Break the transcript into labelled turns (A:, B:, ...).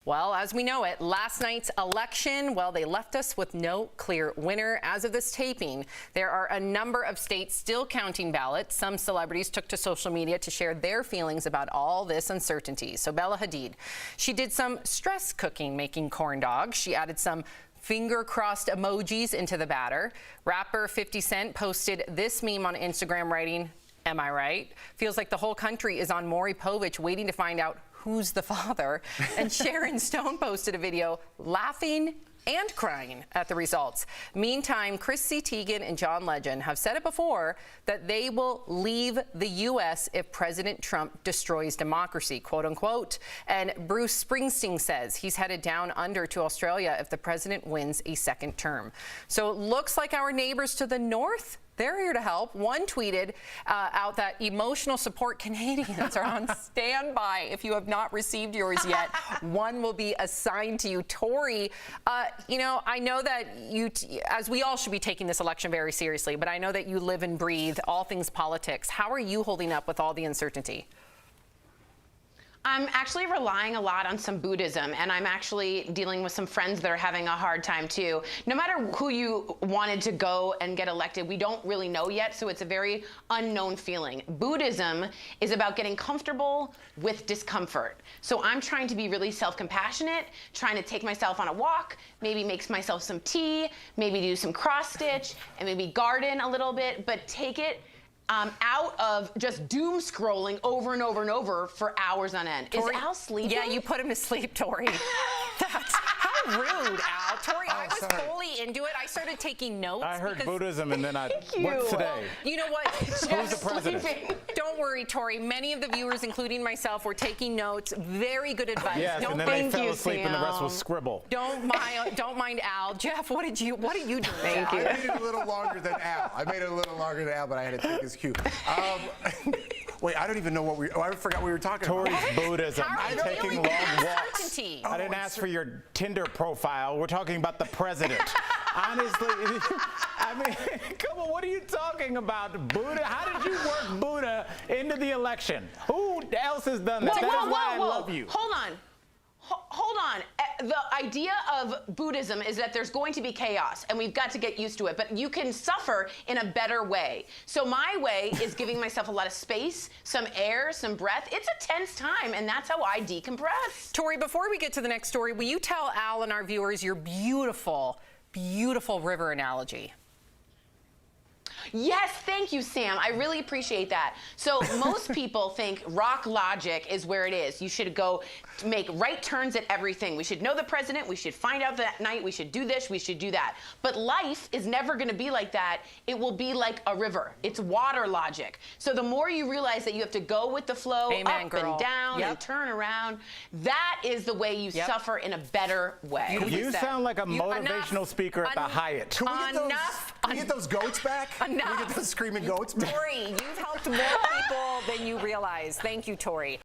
A: Well, as we know it, last night's election, well, they left us with no clear winner. As of this taping, there are a number of states still counting ballots. Some celebrities took to social media to share their feelings about all this uncertainty. So Bella Hadid, she did some stress cooking, making corn dogs. She added some finger-crossed emojis into the batter. Rapper 50 Cent posted this meme on Instagram writing, "Am I right?" Feels like the whole country is on Maury Povich waiting to find out who's the father. And Sharon Stone posted a video laughing and crying at the results. Meantime, Chrissy Teigen and John Legend have said it before that they will leave the U.S. if President Trump destroys democracy, quote unquote. And Bruce Springsteen says he's headed down under to Australia if the president wins a second term. So it looks like our neighbors to the north, they're here to help. One tweeted out that emotional support Canadians are on standby. If you have not received yours yet, one will be assigned to you. Tori, you know, I know that you, as we all should be taking this election very seriously, but I know that you live and breathe all things politics. How are you holding up with all the uncertainty?
B: I'm actually relying a lot on some Buddhism, and I'm actually dealing with some friends that are having a hard time too. No matter who you wanted to go and get elected, we don't really know yet, so it's a very unknown feeling. Buddhism is about getting comfortable with discomfort. So I'm trying to be really self-compassionate, trying to take myself on a walk, maybe make myself some tea, maybe do some cross stitch, and maybe garden a little bit, but take it out of just doom scrolling over and over and over for hours on end. Tori, is Al sleeping?
A: Yeah, you put him to sleep, Tori. That's how rude, Al. Tori, I was fully into it. I started taking notes.
C: I heard Buddhism and then what's today?
A: You know what?
C: Who's the president?
A: Don't worry, Tori. Many of the viewers, including myself, were taking notes. Very good advice.
C: Yes, and then they fell asleep and the rest was scribble.
A: Don't mind Al. Jeff, what are you doing?
D: Thank you. I made it a little longer than Al. But I had to take his cue. Wait, I don't even know what I forgot what we were talking about.
C: Tori's Buddhism.
A: I'm
C: taking long walks. I didn't ask for your Tinder profile. We're talking about the president. Honestly, I mean, come on, what are you talking about? Buddha? How did you work Buddha into the election? Who else has done that? That's why I love you.
B: Hold on. Hold on. The idea of Buddhism is that there's going to be chaos, and we've got to get used to it, but you can suffer in a better way. So my way is giving myself a lot of space, some air, some breath. It's a tense time, and that's how I decompress.
A: Tori, before we get to the next story, will you tell Al and our viewers your beautiful, beautiful river analogy?
B: Yes, thank you, Sam. I really appreciate that. So most people think rock logic is where it is. You should go make right turns at everything. We should know the president. We should find out that night. We should do this. We should do that. But life is never going to be like that. It will be like a river. It's water logic. So the more you realize that you have to go with the flow,
A: Amen,
B: up
A: girl.
B: and down and turn around, that is the way you suffer in a better way.
C: You sound like a motivational speaker at the Hyatt.
D: Can we get those goats back? Can we get those screaming goats back?
A: Tori, you've helped more people than you realize. Thank you, Tori.